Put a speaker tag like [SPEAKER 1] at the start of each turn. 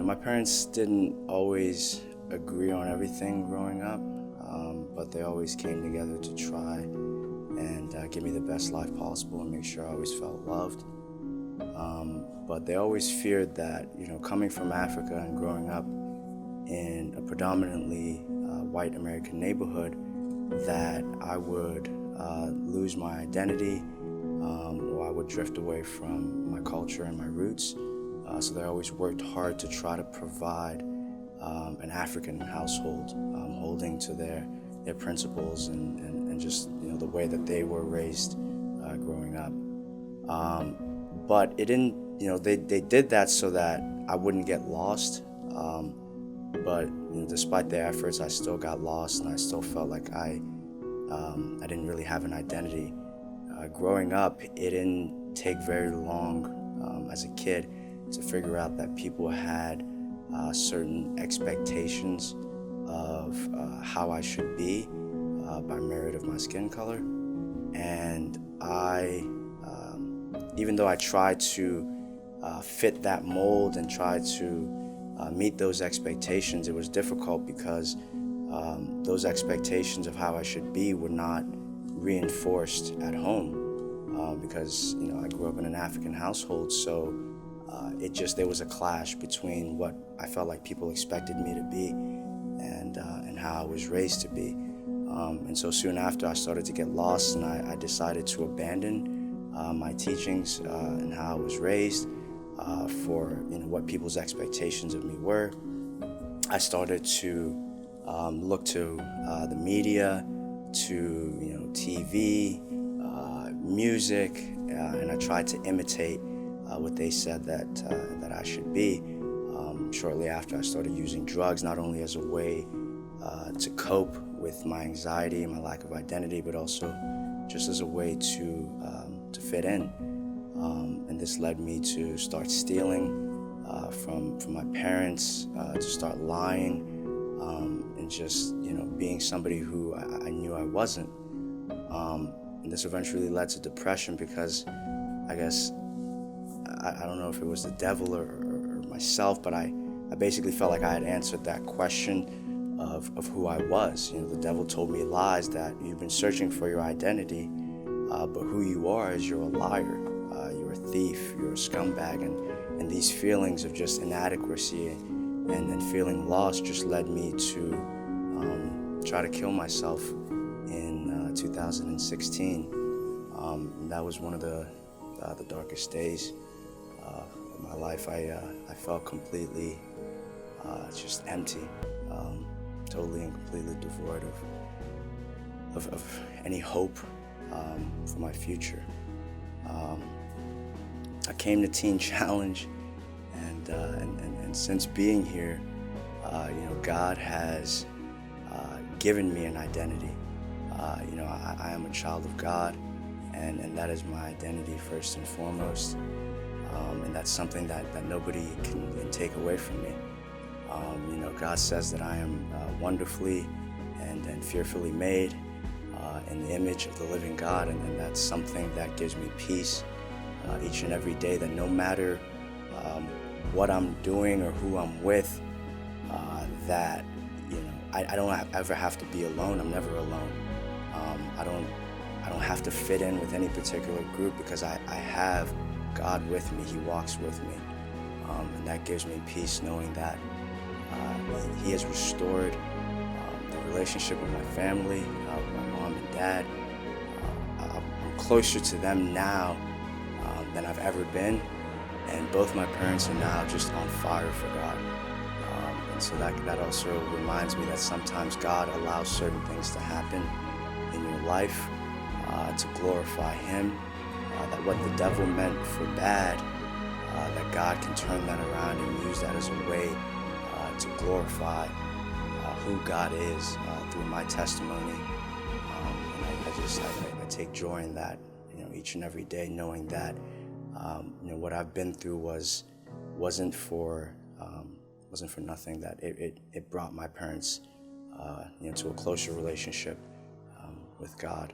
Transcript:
[SPEAKER 1] my parents didn't always agree on everything growing up, but they always came together to try and give me the best life possible and make sure I always felt loved. But they always feared that, coming from Africa and growing up in a predominantly white American neighborhood, that I would lose my identity, or I would drift away from my culture and my roots. So they always worked hard to try to provide an African household, holding to their principles and just the way that they were raised growing up. But it didn't, they did that so that I wouldn't get lost. But despite their efforts, I still got lost, and I still felt like I didn't really have an identity. Growing up, it didn't take very long as a kid to figure out that people had certain expectations of how I should be by merit of my skin color. And even though I tried to fit that mold and try to meet those expectations, it was difficult because those expectations of how I should be were not reinforced at home, because I grew up in an African household, so there was a clash between what I felt like people expected me to be and how I was raised to be. And so soon after, I started to get lost, and I decided to abandon my teachings and how I was raised for what people's expectations of me were. I started to look to the media, to TV, music, and I tried to imitate what they said that I should be. Shortly after, I started using drugs, not only as a way to cope with my anxiety and my lack of identity, but also just as a way to fit in. And this led me to start stealing from my parents, to start lying, and just being somebody who I knew I wasn't. And this eventually led to depression because I guess I don't know if it was the devil or myself, but I basically felt like I had answered that question of who I was. The devil told me lies that you've been searching for your identity, but who you are is you're a liar, you're a thief, you're a scumbag, and these feelings of just inadequacy and feeling lost just led me to try to kill myself in 2016. That was one of the darkest days of my life. I felt completely just empty, totally and completely devoid of any hope for my future. I came to Teen Challenge, and since being here, God has given me an identity. I am a child of God, and that is my identity first and foremost. And that's something that nobody can take away from me. God says that I am wonderfully and fearfully made in the image of the living God, and that's something that gives me peace each and every day, that no matter what I'm doing or who I'm with, that I don't ever have to be alone. I'm never alone. I don't have to fit in with any particular group because I have God with me. He walks with me, and that gives me peace, knowing that He has restored the relationship with my family, with my mom and dad. I'm closer to them now than I've ever been, and both my parents are now just on fire for God. And so that also reminds me that sometimes God allows certain things to happen in your life to glorify Him, that what the devil meant for bad, that God can turn that around and use that as a way to glorify who God is through my testimony. And I take joy in that, each and every day, knowing that what I've been through wasn't for nothing, that it brought my parents to a closer relationship with God.